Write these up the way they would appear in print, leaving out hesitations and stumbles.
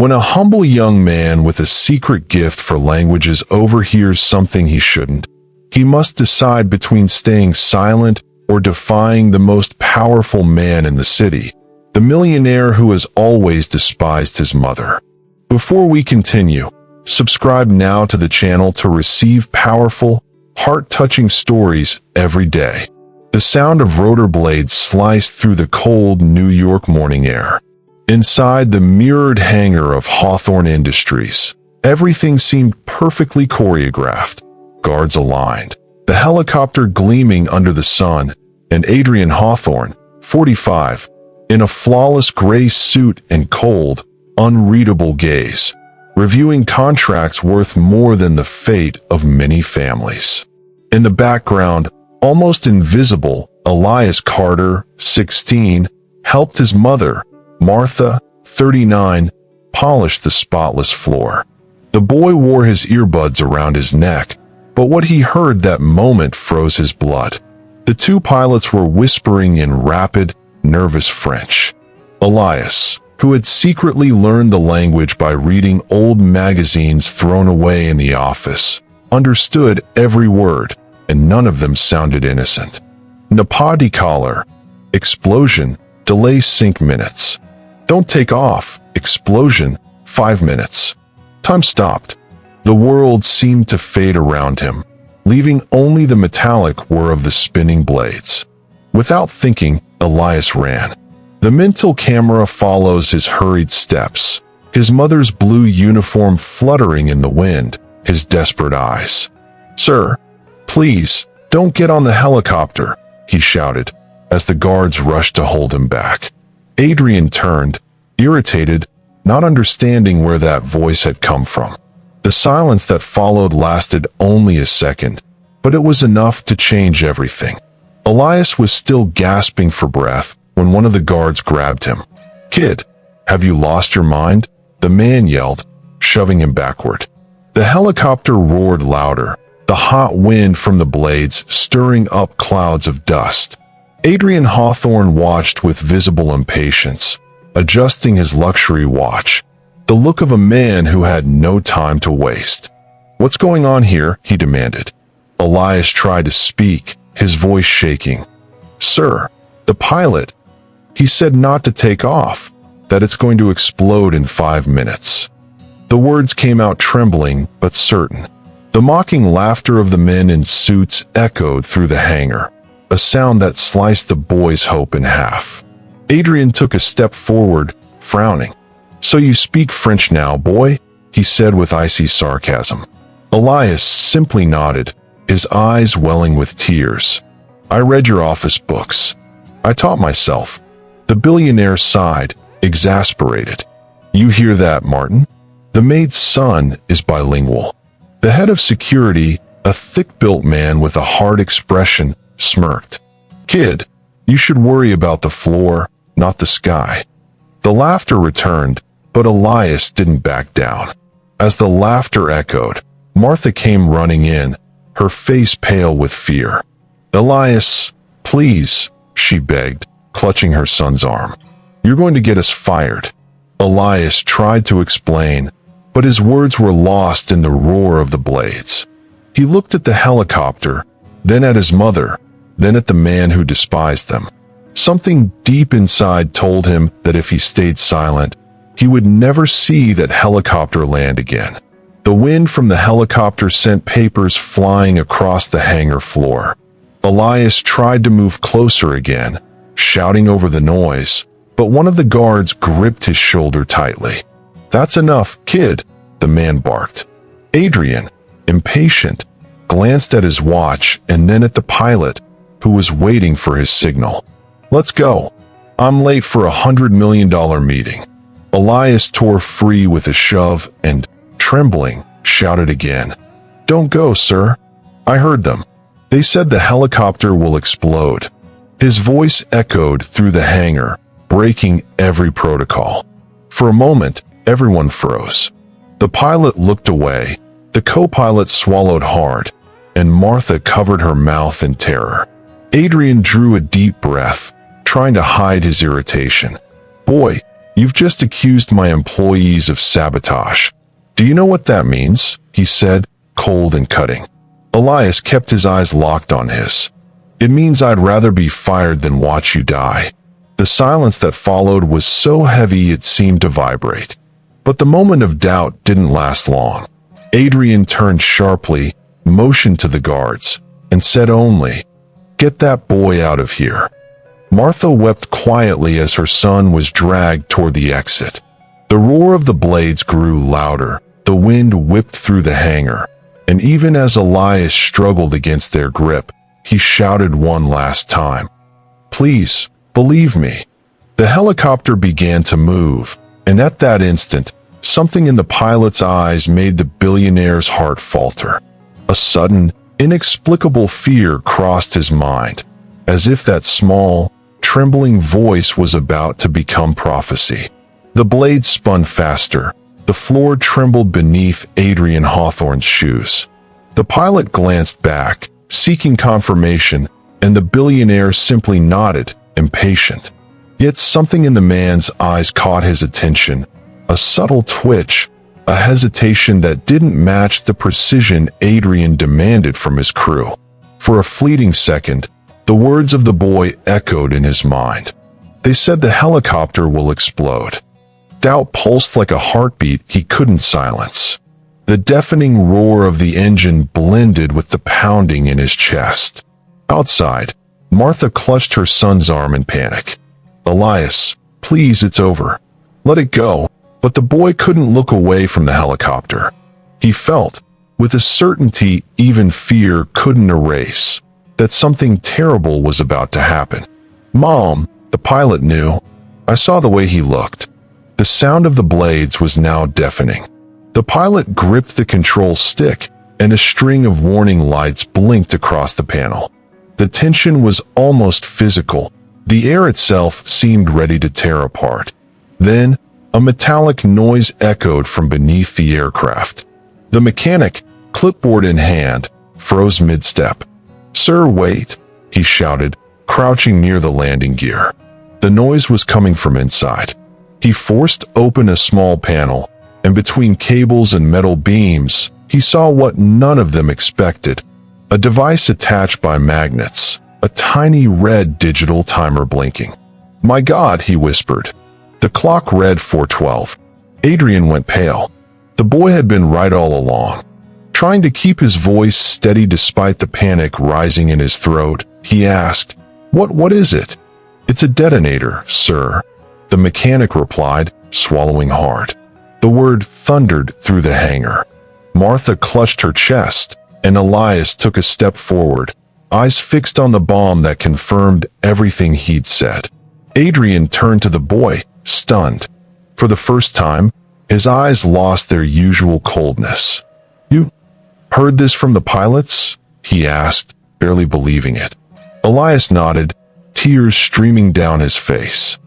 When a humble young man with a secret gift for languages overhears something he shouldn't, he must decide between staying silent or defying the most powerful man in the city, the millionaire who has always despised his mother. Before we continue, subscribe now to the channel to receive powerful, heart-touching stories every day. The sound of rotor blades sliced through the cold New York morning air. Inside the mirrored hangar of Hawthorne Industries, everything seemed perfectly choreographed. Guards aligned, the helicopter gleaming under the sun, and Adrian Hawthorne, 45, in a flawless gray suit and cold, unreadable gaze, reviewing contracts worth more than the fate of many families. In the background, almost invisible, Elias Carter, 16, helped his mother, Martha, 39, polish the spotless floor. The boy wore his earbuds around his neck, but what he heard that moment froze his blood. The two pilots were whispering in rapid, nervous French. Elias, who had secretly learned the language by reading old magazines thrown away in the office, understood every word, and none of them sounded innocent. Ne pas décoller. Explosion. Delay sync minutes. Don't take off. Explosion. 5 minutes. Time stopped. The world seemed to fade around him, leaving only the metallic whir of the spinning blades. Without thinking, Elias ran. The mental camera follows his hurried steps, his mother's blue uniform fluttering in the wind, his desperate eyes. "Sir, please, don't get on the helicopter," he shouted, as the guards rushed to hold him back. Adrian turned, irritated, not understanding where that voice had come from. The silence that followed lasted only a second, but it was enough to change everything. Elias was still gasping for breath when one of the guards grabbed him. "Kid, have you lost your mind?" the man yelled, shoving him backward. The helicopter roared louder, the hot wind from the blades stirring up clouds of dust. Adrian Hawthorne watched with visible impatience, adjusting his luxury watch, the look of a man who had no time to waste. "What's going on here?" he demanded. Elias tried to speak, his voice shaking. "Sir, the pilot, he said not to take off, that it's going to explode in 5 minutes." The words came out trembling but certain. The mocking laughter of the men in suits echoed through the hangar, a sound that sliced the boy's hope in half. Adrian took a step forward, frowning. "So you speak French now, boy?" he said with icy sarcasm. Elias simply nodded, his eyes welling with tears. "I read your office books. I taught myself." The billionaire sighed, exasperated. "You hear that, Martin? The maid's son is bilingual." The head of security, a thick-built man with a hard expression, smirked. "Kid, you should worry about the floor, not the sky." The laughter returned, but Elias didn't back down. As the laughter echoed, Martha came running in, her face pale with fear. "Elias, please," she begged, clutching her son's arm. "You're going to get us fired." Elias tried to explain, but his words were lost in the roar of the blades. He looked at the helicopter, then at his mother, then at the man who despised them. Something deep inside told him that if he stayed silent, he would never see that helicopter land again. The wind from the helicopter sent papers flying across the hangar floor. Elias tried to move closer again, shouting over the noise, but one of the guards gripped his shoulder tightly. "That's enough, kid," the man barked. Adrian, impatient, glanced at his watch and then at the pilot, who was waiting for his signal. "Let's go. I'm late for a $100 million meeting." Elias tore free with a shove and, trembling, shouted again. "Don't go, sir. I heard them. They said the helicopter will explode." His voice echoed through the hangar, breaking every protocol. For a moment, everyone froze. The pilot looked away, the co-pilot swallowed hard, and Martha covered her mouth in terror. Adrian drew a deep breath, trying to hide his irritation. "Boy, You've just accused my employees of sabotage. Do you know what that means? He said, cold and cutting. Elias kept his eyes locked on his. It means I'd rather be fired than watch you die. The silence that followed was so heavy it seemed to vibrate. But the moment of doubt didn't last long. Adrian turned sharply, motioned to the guards, and said only, "Get that boy out of here." Martha wept quietly as her son was dragged toward the exit. The roar of the blades grew louder, the wind whipped through the hangar, and even as Elias struggled against their grip, he shouted one last time, "Please, believe me." The helicopter began to move, and at that instant, something in the pilot's eyes made the billionaire's heart falter. A sudden, inexplicable fear crossed his mind, as if that small, trembling voice was about to become prophecy. The blade spun faster. The floor trembled beneath Adrian Hawthorne's shoes. The pilot glanced back, seeking confirmation, and the billionaire simply nodded, impatient. Yet something in the man's eyes caught his attention, a subtle twitch, a hesitation that didn't match the precision Adrian demanded from his crew. For a fleeting second, the words of the boy echoed in his mind. They said the helicopter will explode. Doubt pulsed like a heartbeat he couldn't silence. The deafening roar of the engine blended with the pounding in his chest. Outside, Martha clutched her son's arm in panic. "Elias, please, it's over. Let it go." But the boy couldn't look away from the helicopter. He felt, with a certainty even fear couldn't erase, that something terrible was about to happen. "Mom," the pilot knew. "I saw the way he looked." The sound of the blades was now deafening. The pilot gripped the control stick, and a string of warning lights blinked across the panel. The tension was almost physical. The air itself seemed ready to tear apart. Then, a metallic noise echoed from beneath the aircraft. The mechanic, clipboard in hand, froze mid-step. "Sir, wait," he shouted, crouching near the landing gear. The noise was coming from inside. He forced open a small panel, and between cables and metal beams, he saw what none of them expected. A device attached by magnets, a tiny red digital timer blinking. "My God," he whispered. The clock read 4:12. Adrian went pale. The boy had been right all along. Trying to keep his voice steady despite the panic rising in his throat, he asked, What is it?" "It's a detonator, sir," the mechanic replied, swallowing hard. The word thundered through the hangar. Martha clutched her chest, and Elias took a step forward, eyes fixed on the bomb that confirmed everything he'd said. Adrian turned to the boy, stunned. For the first time, his eyes lost their usual coldness. "You heard this from the pilots?" he asked, barely believing it. Elias nodded, tears streaming down his face.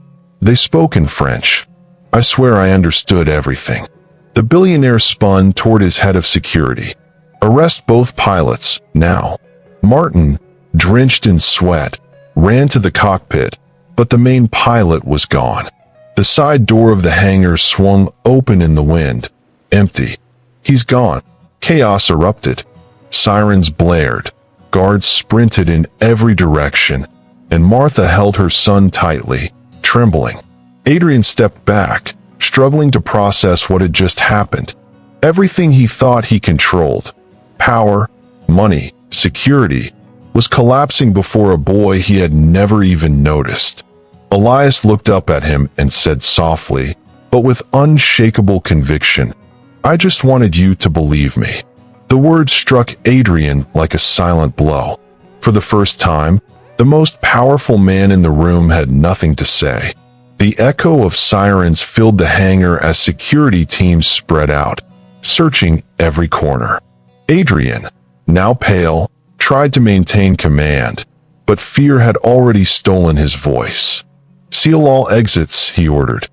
"They spoke in French. I swear I understood everything." The billionaire spun toward his head of security. "Arrest both pilots, now." Martin, drenched in sweat, ran to the cockpit, but the main pilot was gone. The side door of the hangar swung open in the wind, empty. "He's gone." Chaos erupted. Sirens blared. Guards sprinted in every direction, and Martha held her son tightly, trembling. Adrian stepped back, struggling to process what had just happened. Everything he thought he controlled, power, money, security, was collapsing before a boy he had never even noticed. Elias looked up at him and said softly, but with unshakable conviction, "I just wanted you to believe me." The words struck Adrian like a silent blow. For the first time, the most powerful man in the room had nothing to say. The echo of sirens filled the hangar as security teams spread out, searching every corner. Adrian, now pale, tried to maintain command, but fear had already stolen his voice. "Seal all exits," he ordered.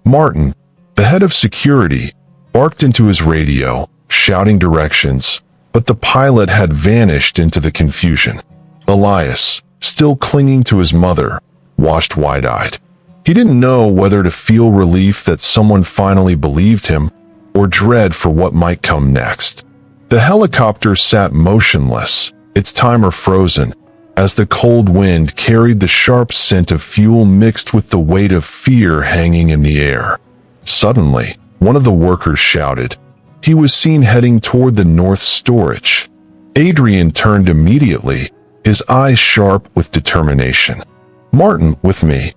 Martin, the head of security, barked into his radio, shouting directions, but the pilot had vanished into the confusion. Elias, still clinging to his mother, watched wide-eyed. He didn't know whether to feel relief that someone finally believed him or dread for what might come next. The helicopter sat motionless, its timer frozen, as the cold wind carried the sharp scent of fuel mixed with the weight of fear hanging in the air. Suddenly, one of the workers shouted. He was seen heading toward the north storage. Adrian turned immediately, his eyes sharp with determination. "Martin, with me."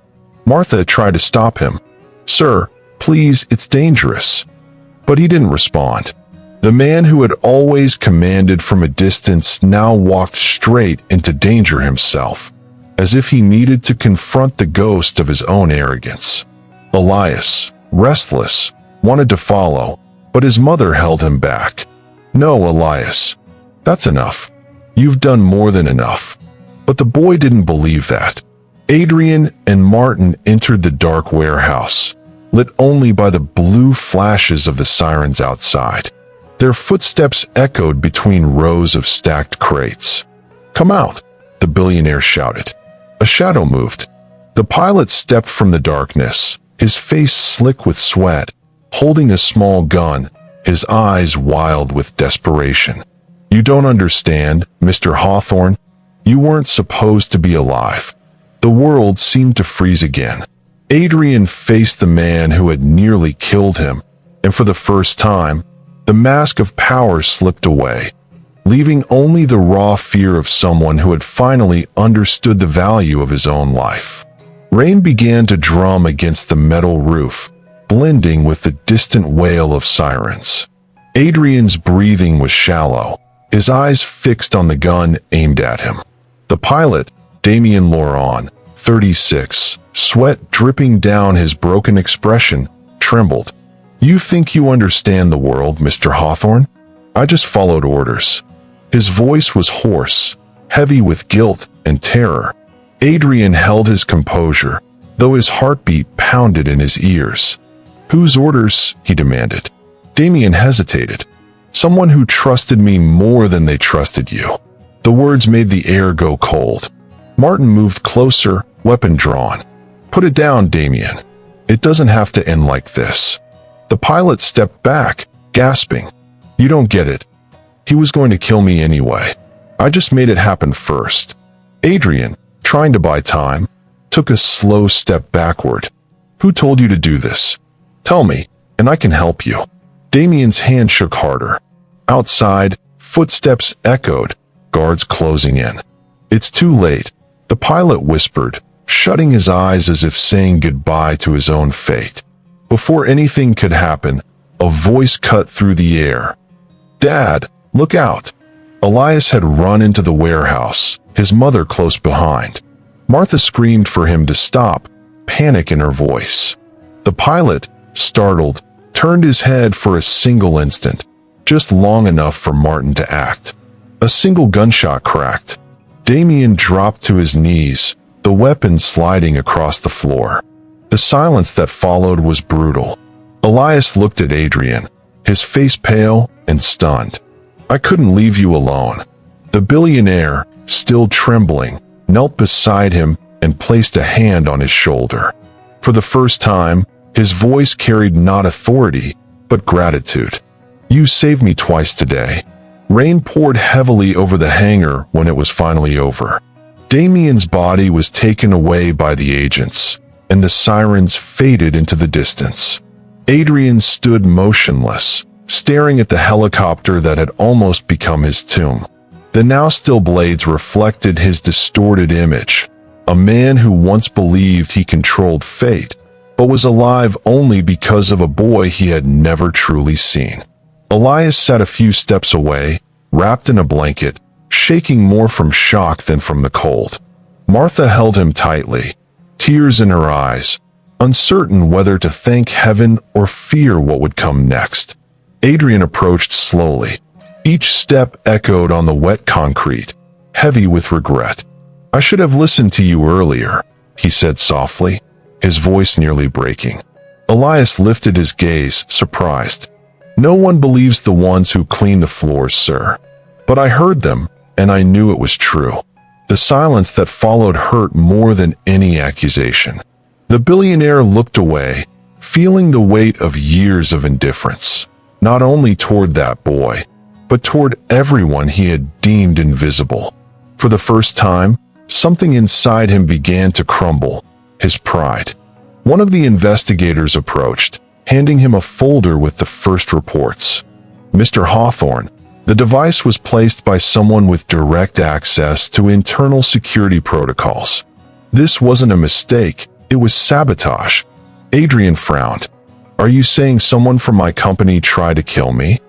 Martha tried to stop him. "Sir, please, it's dangerous." But he didn't respond. The man who had always commanded from a distance now walked straight into danger himself, as if he needed to confront the ghost of his own arrogance. Elias, restless, wanted to follow, but his mother held him back. "No, Elias. That's enough. You've done more than enough." But the boy didn't believe that. Adrian and Martin entered the dark warehouse, lit only by the blue flashes of the sirens outside. Their footsteps echoed between rows of stacked crates. "Come out," the billionaire shouted. A shadow moved. The pilot stepped from the darkness, his face slick with sweat, holding a small gun, his eyes wild with desperation. "You don't understand, Mr. Hawthorne. You weren't supposed to be alive." The world seemed to freeze again. Adrian faced the man who had nearly killed him, and for the first time, the mask of power slipped away, leaving only the raw fear of someone who had finally understood the value of his own life. Rain began to drum against the metal roof, blending with the distant wail of sirens. Adrian's breathing was shallow, his eyes fixed on the gun aimed at him. The pilot, Damien Laurent, 36, sweat dripping down his broken expression, trembled. "You think you understand the world, Mr. Hawthorne? I just followed orders." His voice was hoarse, heavy with guilt and terror. Adrian held his composure, though his heartbeat pounded in his ears. "Whose orders?" he demanded. Damien hesitated. "Someone who trusted me more than they trusted you." The words made the air go cold. Martin moved closer, weapon drawn. "Put it down, Damien. It doesn't have to end like this." The pilot stepped back, gasping. "You don't get it. He was going to kill me anyway. I just made it happen first." Adrian, trying to buy time, took a slow step backward. "Who told you to do this? Tell me, and I can help you." Damien's hand shook harder. Outside, footsteps echoed, guards closing in. "It's too late," the pilot whispered, shutting his eyes as if saying goodbye to his own fate. Before anything could happen, a voice cut through the air. "Dad, look out!" Elias had run into the warehouse, his mother close behind. Martha screamed for him to stop, panic in her voice. The pilot, startled, turned his head for a single instant, just long enough for Martin to act. A single gunshot cracked. Damien dropped to his knees, the weapon sliding across the floor. The silence that followed was brutal. Elias looked at Adrian, his face pale and stunned. "I couldn't leave you alone." The billionaire, still trembling, knelt beside him and placed a hand on his shoulder. For the first time, his voice carried not authority, but gratitude. "You saved me twice today." Rain poured heavily over the hangar when it was finally over. Damien's body was taken away by the agents, and the sirens faded into the distance. Adrian stood motionless, staring at the helicopter that had almost become his tomb. The now-still blades reflected his distorted image, a man who once believed he controlled fate, but was alive only because of a boy he had never truly seen. Elias sat a few steps away, wrapped in a blanket, shaking more from shock than from the cold. Martha held him tightly, tears in her eyes, uncertain whether to thank heaven or fear what would come next. Adrian approached slowly. Each step echoed on the wet concrete, heavy with regret. "I should have listened to you earlier," he said softly, his voice nearly breaking. Elias lifted his gaze, surprised. "No one believes the ones who clean the floors, sir. But I heard them, and I knew it was true." The silence that followed hurt more than any accusation. The billionaire looked away, feeling the weight of years of indifference, not only toward that boy, but toward everyone he had deemed invisible. For the first time, something inside him began to crumble, his pride. One of the investigators approached, handing him a folder with the first reports. "Mr. Hawthorne, the device was placed by someone with direct access to internal security protocols. This wasn't a mistake, it was sabotage." Adrian frowned. "Are you saying someone from my company tried to kill me?"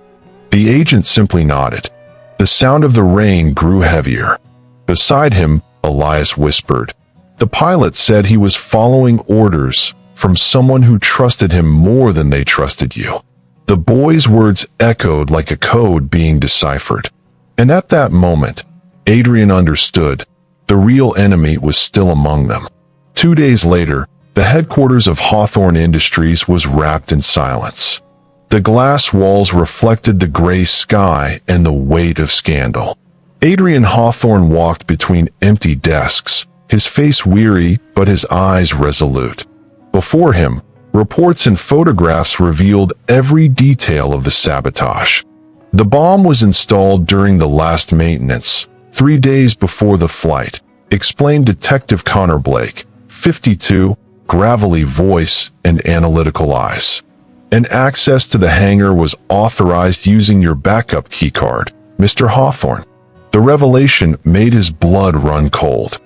The agent simply nodded. The sound of the rain grew heavier. Beside him, Elias whispered. "The pilot said he was following orders from someone who trusted him more than they trusted you." The boy's words echoed like a code being deciphered. And at that moment, Adrian understood. The real enemy was still among them. 2 days later, the headquarters of Hawthorne Industries was wrapped in silence. The glass walls reflected the gray sky and the weight of scandal. Adrian Hawthorne walked between empty desks, his face weary but his eyes resolute. Before him, reports and photographs revealed every detail of the sabotage. The bomb was installed during the last maintenance, 3 days before the flight, explained Detective Connor Blake, 52, gravelly voice and analytical eyes. And access to the hangar was authorized using your backup keycard, Mr. Hawthorne. The revelation made his blood run cold.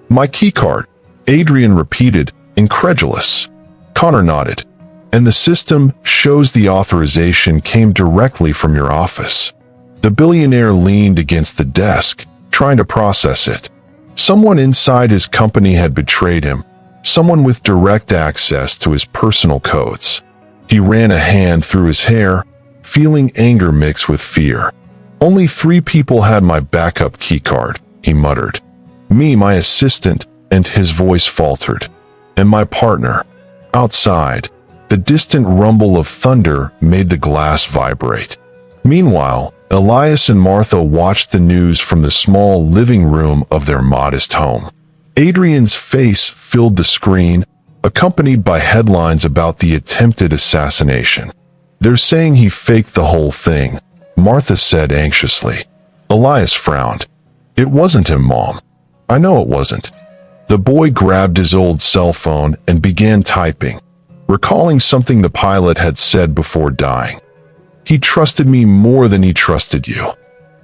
"My keycard," Adrian repeated, incredulous. Connor nodded. "And the system shows the authorization came directly from your office." The billionaire leaned against the desk, trying to process it. Someone inside his company had betrayed him, someone with direct access to his personal codes. He ran a hand through his hair, feeling anger mixed with fear. "Only 3 people had my backup keycard," he muttered. "Me, my assistant," and his voice faltered. "And my partner." Outside, the distant rumble of thunder made the glass vibrate. Meanwhile, Elias and Martha watched the news from the small living room of their modest home. Adrian's face filled the screen, accompanied by headlines about the attempted assassination. "They're saying he faked the whole thing," Martha said anxiously. Elias frowned. "It wasn't him, Mom." "I know it wasn't." The boy grabbed his old cell phone and began typing, recalling something the pilot had said before dying. "He trusted me more than he trusted you."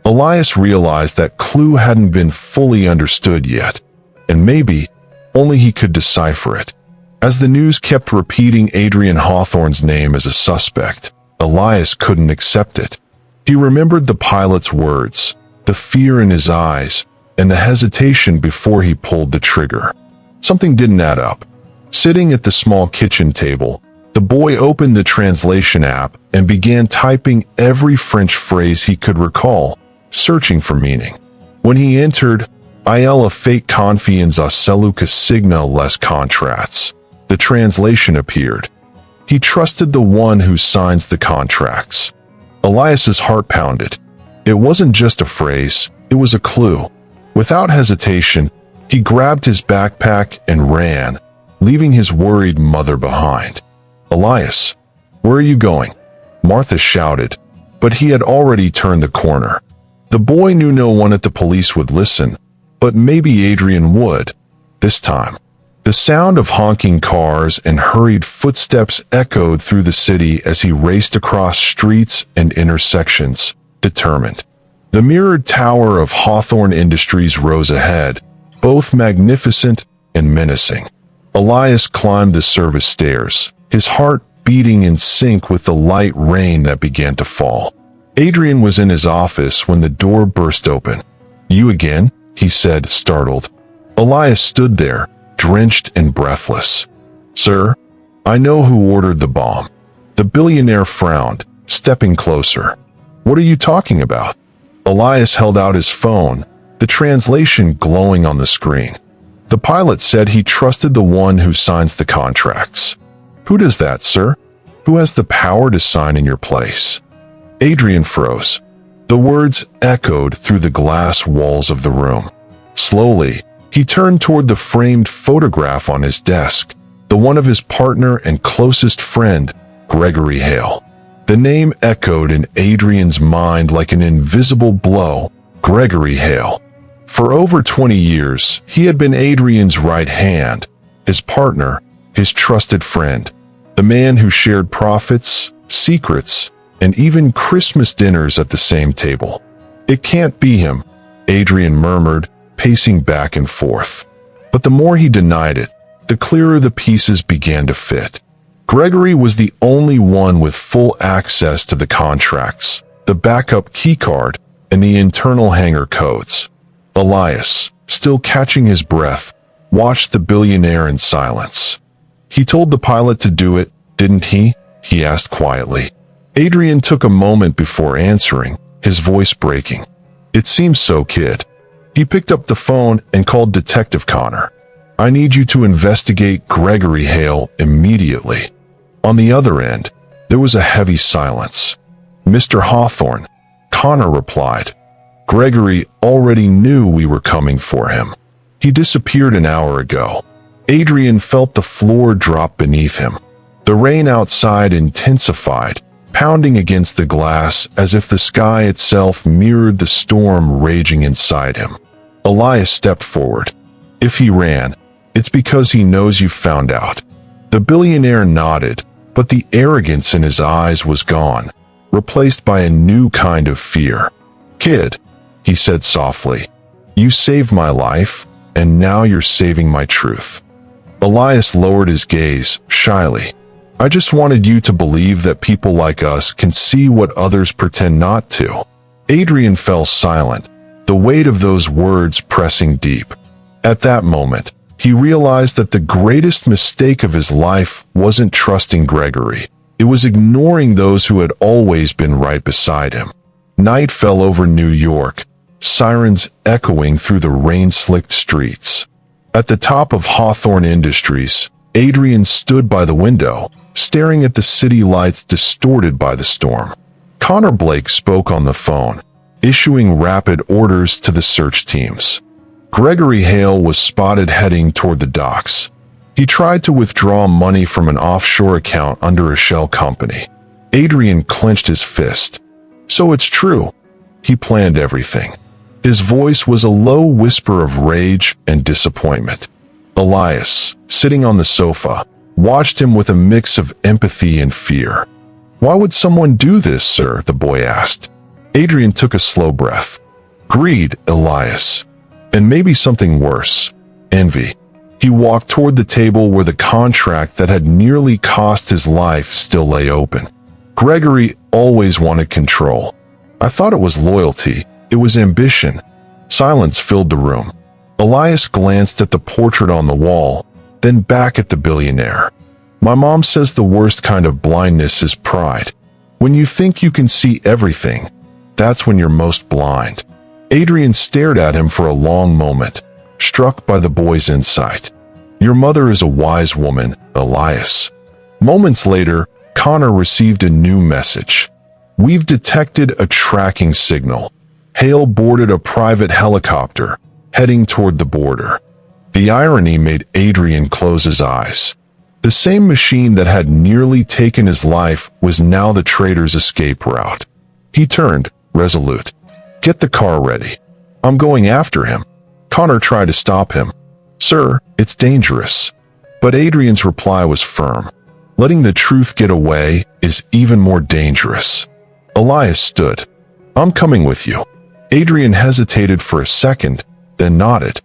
Elias realized that clue hadn't been fully understood yet, and maybe only he could decipher it. As the news kept repeating Adrian Hawthorne's name as a suspect, Elias couldn't accept it. He remembered the pilot's words, the fear in his eyes, and the hesitation before he pulled the trigger. Something didn't add up. Sitting at the small kitchen table, the boy opened the translation app and began typing every French phrase he could recall, searching for meaning. When he entered, "Il a fait confiance à celui qui signe les contrats," the translation appeared. He trusted the one who signs the contracts. Elias's heart pounded. It wasn't just a phrase, it was a clue. Without hesitation, he grabbed his backpack and ran, leaving his worried mother behind. "Elias, where are you going?" Martha shouted, but he had already turned the corner. The boy knew no one at the police would listen, but maybe Adrian would, this time. The sound of honking cars and hurried footsteps echoed through the city as he raced across streets and intersections, determined. The mirrored tower of Hawthorne Industries rose ahead, both magnificent and menacing. Elias climbed the service stairs, his heart beating in sync with the light rain that began to fall. Adrian was in his office when the door burst open. "You again?" he said, startled. Elias stood there, drenched and breathless. "Sir, I know who ordered the bomb." The billionaire frowned, stepping closer. "What are you talking about?" Elias held out his phone, the translation glowing on the screen. "The pilot said he trusted the one who signs the contracts." "Who does that, sir? Who has the power to sign in your place?" Adrian froze. The words echoed through the glass walls of the room. Slowly, he turned toward the framed photograph on his desk, the one of his partner and closest friend, Gregory Hale. The name echoed in Adrian's mind like an invisible blow. Gregory Hale. For over 20 years, he had been Adrian's right hand, his partner, his trusted friend, the man who shared profits, secrets, and even Christmas dinners at the same table. "It can't be him," Adrian murmured, pacing back and forth. But the more he denied it, the clearer the pieces began to fit. Gregory was the only one with full access to the contracts, the backup keycard, and the internal hangar codes. Elias, still catching his breath, watched the billionaire in silence. "He told the pilot to do it, didn't he?" he asked quietly. Adrian took a moment before answering, his voice breaking. "It seems so, kid." He picked up the phone and called Detective Connor. "I need you to investigate Gregory Hale immediately." On the other end, there was a heavy silence. "Mr. Hawthorne," Connor replied. "Gregory already knew we were coming for him. He disappeared an hour ago." Adrian felt the floor drop beneath him. The rain outside intensified, pounding against the glass as if the sky itself mirrored the storm raging inside him. Elias stepped forward. "If he ran, it's because he knows you found out." The billionaire nodded, but the arrogance in his eyes was gone, replaced by a new kind of fear. "Kid," he said softly, "you saved my life, and now you're saving my truth." Elias lowered his gaze, shyly. "I just wanted you to believe that people like us can see what others pretend not to." Adrian fell silent, the weight of those words pressing deep. At that moment, he realized that the greatest mistake of his life wasn't trusting Gregory. It was ignoring those who had always been right beside him. Night fell over New York, sirens echoing through the rain-slicked streets. At the top of Hawthorne Industries, Adrian stood by the window, staring at the city lights distorted by the storm. Connor Blake spoke on the phone, issuing rapid orders to the search teams. Gregory Hale was spotted heading toward the docks. He tried to withdraw money from an offshore account under a shell company. Adrian clenched his fist. "So it's true. He planned everything." His voice was a low whisper of rage and disappointment. Elias, sitting on the sofa, watched him with a mix of empathy and fear. "Why would someone do this, sir?" the boy asked. Adrian took a slow breath. "Greed, Elias. And maybe something worse. Envy." He walked toward the table where the contract that had nearly cost his life still lay open. "Gregory always wanted control. I thought it was loyalty. It was ambition." Silence filled the room. Elias glanced at the portrait on the wall, then back at the billionaire. "My mom says the worst kind of blindness is pride. When you think you can see everything, that's when you're most blind." Adrian stared at him for a long moment, struck by the boy's insight. "Your mother is a wise woman, Elias." Moments later, Connor received a new message. "We've detected a tracking signal. Hale boarded a private helicopter, heading toward the border." The irony made Adrian close his eyes. The same machine that had nearly taken his life was now the traitor's escape route. He turned, resolute. "Get the car ready. I'm going after him." Connor tried to stop him. "Sir, it's dangerous." But Adrian's reply was firm. "Letting the truth get away is even more dangerous." Elias stood. "I'm coming with you." Adrian hesitated for a second, then nodded.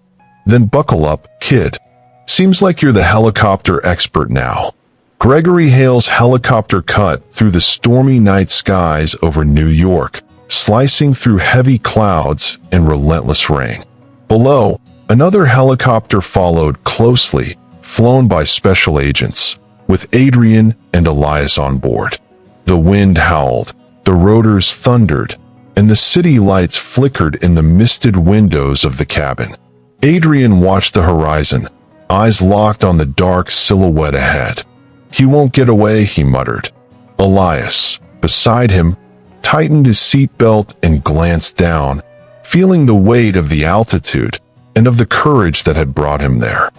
"Then buckle up, kid. Seems like you're the helicopter expert now." Gregory Hale's helicopter cut through the stormy night skies over New York, slicing through heavy clouds and relentless rain. Below, another helicopter followed closely, flown by special agents, with Adrian and Elias on board. The wind howled, the rotors thundered, and the city lights flickered in the misted windows of the cabin. Adrian watched the horizon, eyes locked on the dark silhouette ahead. "He won't get away," he muttered. Elias, beside him, tightened his seatbelt and glanced down, feeling the weight of the altitude and of the courage that had brought him there.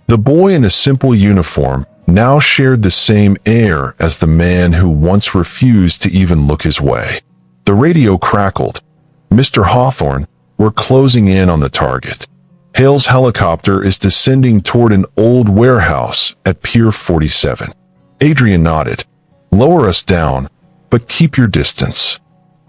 The boy in a simple uniform, now shared the same air as the man who once refused to even look his way. The radio crackled. "Mr. Hawthorne, we're closing in on the target. Hale's helicopter is descending toward an old warehouse at Pier 47. Adrian nodded. "Lower us down, but keep your distance."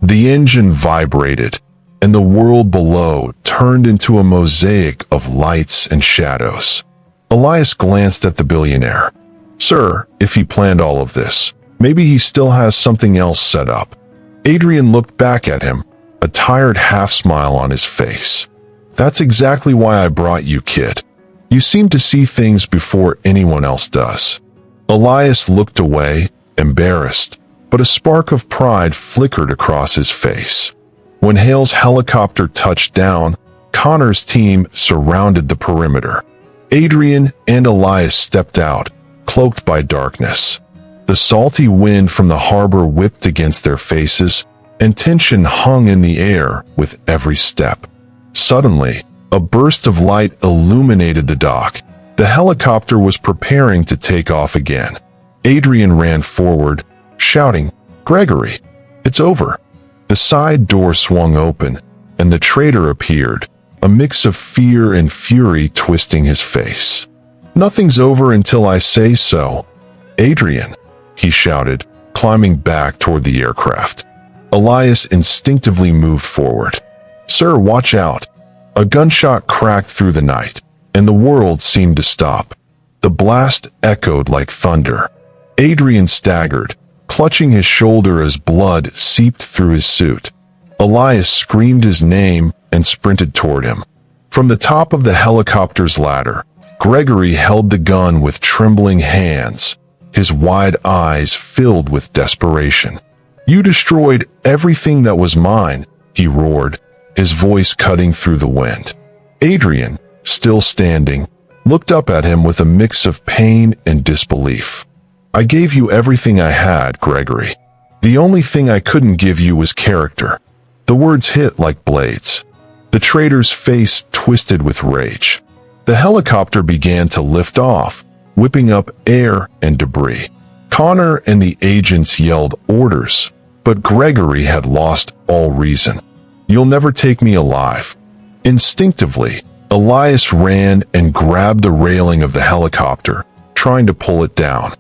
The engine vibrated, and the world below turned into a mosaic of lights and shadows. Elias glanced at the billionaire. "Sir, if he planned all of this, maybe he still has something else set up." Adrian looked back at him, a tired half-smile on his face. "That's exactly why I brought you, kid. You seem to see things before anyone else does." Elias looked away, embarrassed, but a spark of pride flickered across his face. When Hale's helicopter touched down, Connor's team surrounded the perimeter. Adrian and Elias stepped out, cloaked by darkness. The salty wind from the harbor whipped against their faces, and tension hung in the air with every step. Suddenly, a burst of light illuminated the dock. The helicopter was preparing to take off again. Adrian ran forward, shouting, "Gregory, it's over." The side door swung open, and the traitor appeared, a mix of fear and fury twisting his face. "Nothing's over until I say so. Adrian," he shouted, climbing back toward the aircraft. Elias instinctively moved forward. "Sir, watch out." A gunshot cracked through the night, and the world seemed to stop. The blast echoed like thunder. Adrian staggered, clutching his shoulder as blood seeped through his suit. Elias screamed his name and sprinted toward him. From the top of the helicopter's ladder, Gregory held the gun with trembling hands, his wide eyes filled with desperation. "You destroyed everything that was mine," he roared, his voice cutting through the wind. Adrian, still standing, looked up at him with a mix of pain and disbelief. "I gave you everything I had, Gregory. The only thing I couldn't give you was character." The words hit like blades. The traitor's face twisted with rage. The helicopter began to lift off, whipping up air and debris. Connor and the agents yelled orders, but Gregory had lost all reason. "You'll never take me alive." Instinctively, Elias ran and grabbed the railing of the helicopter, trying to pull it down.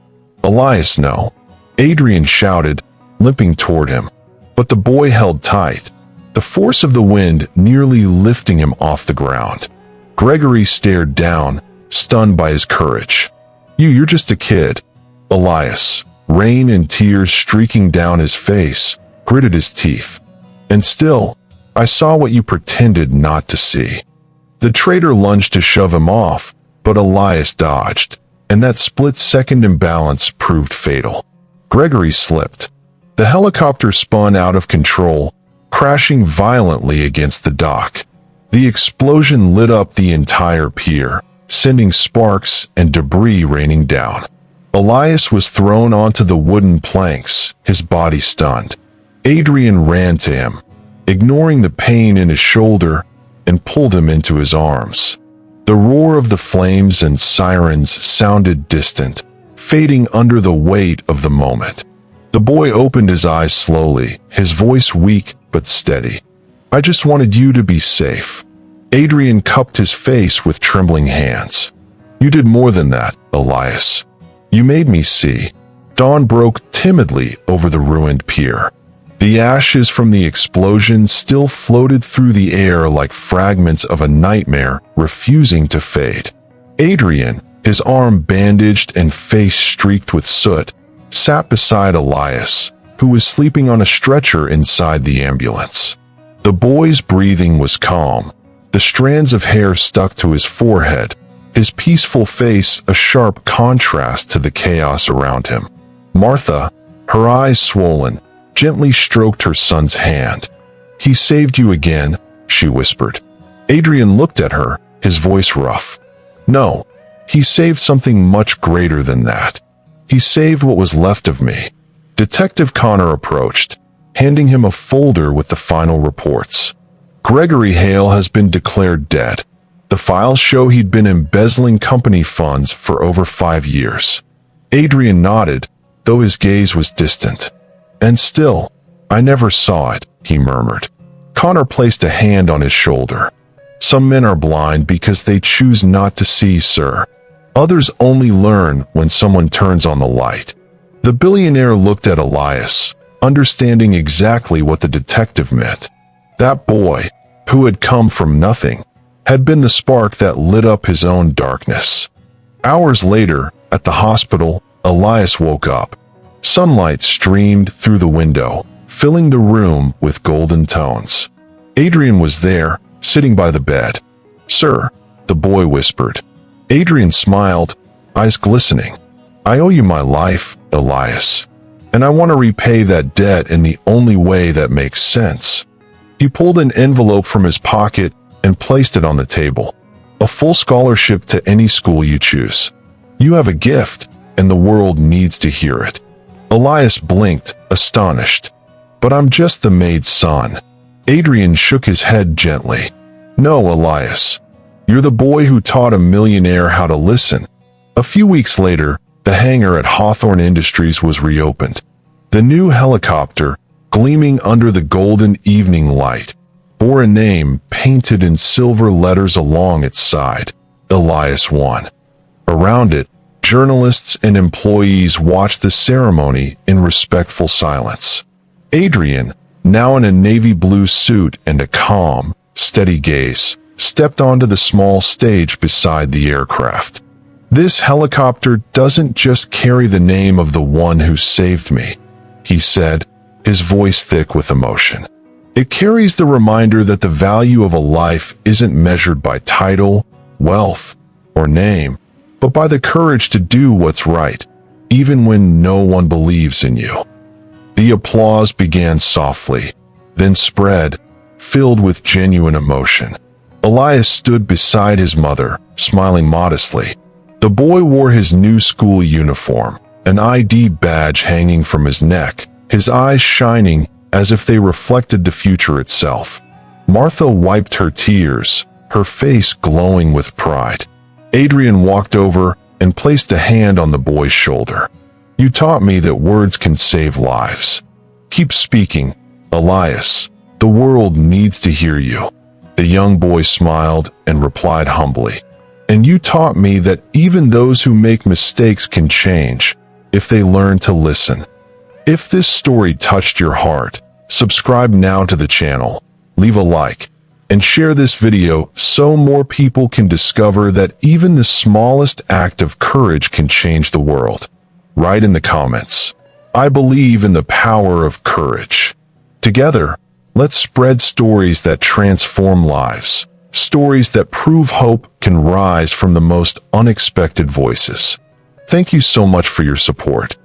"Elias, no," Adrian shouted, limping toward him. But the boy held tight, the force of the wind nearly lifting him off the ground. Gregory stared down, stunned by his courage. You're just a kid." Elias, rain and tears streaking down his face, gritted his teeth. "And still, I saw what you pretended not to see." The traitor lunged to shove him off, but Elias dodged, and that split-second imbalance proved fatal. Gregory slipped. The helicopter spun out of control, crashing violently against the dock. The explosion lit up the entire pier, sending sparks and debris raining down. Elias was thrown onto the wooden planks, his body stunned. Adrian ran to him, ignoring the pain in his shoulder, and pulled him into his arms. The roar of the flames and sirens sounded distant, fading under the weight of the moment. The boy opened his eyes slowly, his voice weak but steady. "I just wanted you to be safe." Adrian cupped his face with trembling hands. "You did more than that, Elias. You made me see." Dawn broke timidly over the ruined pier. The ashes from the explosion still floated through the air like fragments of a nightmare refusing to fade. Adrian, his arm bandaged and face streaked with soot, sat beside Elias, who was sleeping on a stretcher inside the ambulance. The boy's breathing was calm, the strands of hair stuck to his forehead, his peaceful face a sharp contrast to the chaos around him. Martha, her eyes swollen, gently stroked her son's hand. "He saved you again," she whispered. Adrian looked at her, his voice rough. "No, he saved something much greater than that. He saved what was left of me." Detective Connor approached, handing him a folder with the final reports. "Gregory Hale has been declared dead. The files show he'd been embezzling company funds for over 5 years. Adrian nodded, though his gaze was distant. And still, I never saw it, he murmured. Connor placed a hand on his shoulder. Some men are blind because they choose not to see, sir. Others only learn when someone turns on the light. The billionaire looked at Elias, understanding exactly what the detective meant. That boy, who had come from nothing, had been the spark that lit up his own darkness. Hours later, at the hospital, Elias woke up. Sunlight streamed through the window, filling the room with golden tones. Adrian was there, sitting by the bed. "Sir," the boy whispered. Adrian smiled, eyes glistening. "I owe you my life, Elias, and I want to repay that debt in the only way that makes sense." He pulled an envelope from his pocket and placed it on the table. "A full scholarship to any school you choose. You have a gift, and the world needs to hear it." Elias blinked, astonished. "But I'm just the maid's son." Adrian shook his head gently. "No, Elias. You're the boy who taught a millionaire how to listen." A few weeks later, the hangar at Hawthorne Industries was reopened. The new helicopter, gleaming under the golden evening light, bore a name painted in silver letters along its side: Elias 1. Around it, journalists and employees watched the ceremony in respectful silence. Adrian, now in a navy blue suit and a calm, steady gaze, stepped onto the small stage beside the aircraft. "This helicopter doesn't just carry the name of the one who saved me," he said, his voice thick with emotion. "It carries the reminder that the value of a life isn't measured by title, wealth, or name, but by the courage to do what's right, even when no one believes in you." The applause began softly, then spread, filled with genuine emotion. Elias stood beside his mother, smiling modestly. The boy wore his new school uniform, an ID badge hanging from his neck, his eyes shining as if they reflected the future itself. Martha wiped her tears, her face glowing with pride. Adrian walked over and placed a hand on the boy's shoulder. "You taught me that words can save lives. Keep speaking, Elias. The world needs to hear you." The young boy smiled and replied humbly, "And you taught me that even those who make mistakes can change, if they learn to listen." If this story touched your heart, subscribe now to the channel, leave a like, and share this video so more people can discover that even the smallest act of courage can change the world. Write in the comments, "I believe in the power of courage." Together, let's spread stories that transform lives, stories that prove hope can rise from the most unexpected voices. Thank you so much for your support.